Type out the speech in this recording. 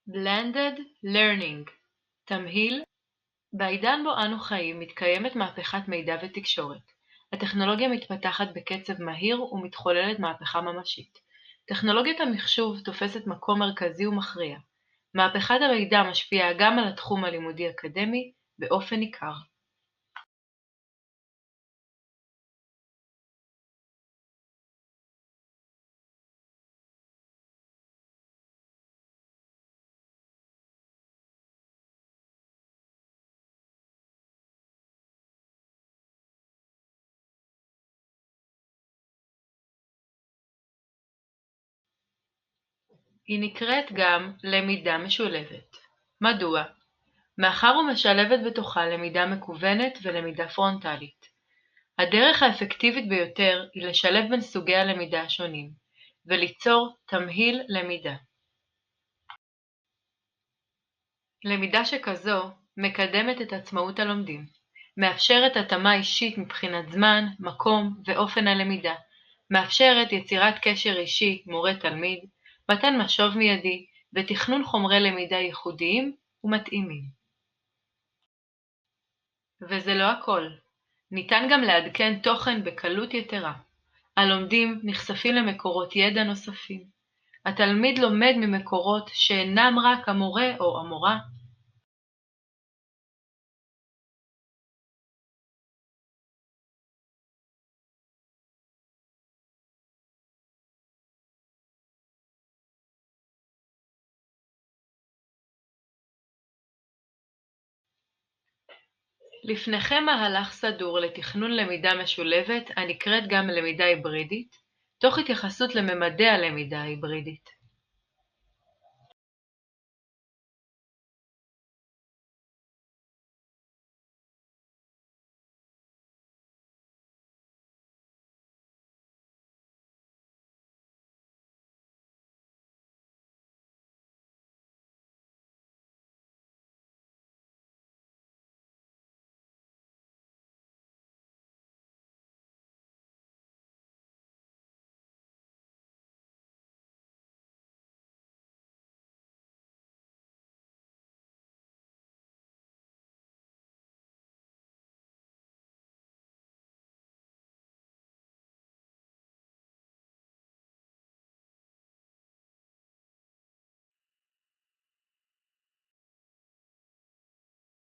Blended Learning תמהיל. בעידן בו אנו חיים מתקיימת מהפכת מידע ותקשורת. הטכנולוגיה מתפתחת בקצב מהיר ומתחוללת מהפכה ממשית. טכנולוגיית המחשוב תופסת מקום מרכזי ומכריע. מהפכת המידע משפיעה גם על התחום הלימודי-אקדמי באופן ניכר. היא נקראת גם למידה משולבת. מדוע? מאחר ומשלבת בתוכה למידה מקוונת ולמידה פרונטלית. הדרך האפקטיבית ביותר היא לשלב בין סוגי הלמידה השונים, וליצור תמהיל למידה. למידה שכזו מקדמת את עצמאות הלומדים, מאפשרת התאמה אישית מבחינת זמן, מקום ואופן הלמידה, מאפשרת יצירת קשר אישי מורה-תלמיד, מתן משוב מיידי ותכנון חומרי למידה ייחודיים ומתאימים. וזה לא הכל. ניתן גם לעדכן תוכן בקלות יתרה. הלומדים נחשפים למקורות ידע נוספים. התלמיד לומד ממקורות שאינם רק המורה או המורה. לפניכם מהלך סדור לתכנון למידה משולבת הנקראת גם למידה היברידית, תוך התייחסות לממדי הלמידה ההיברידית.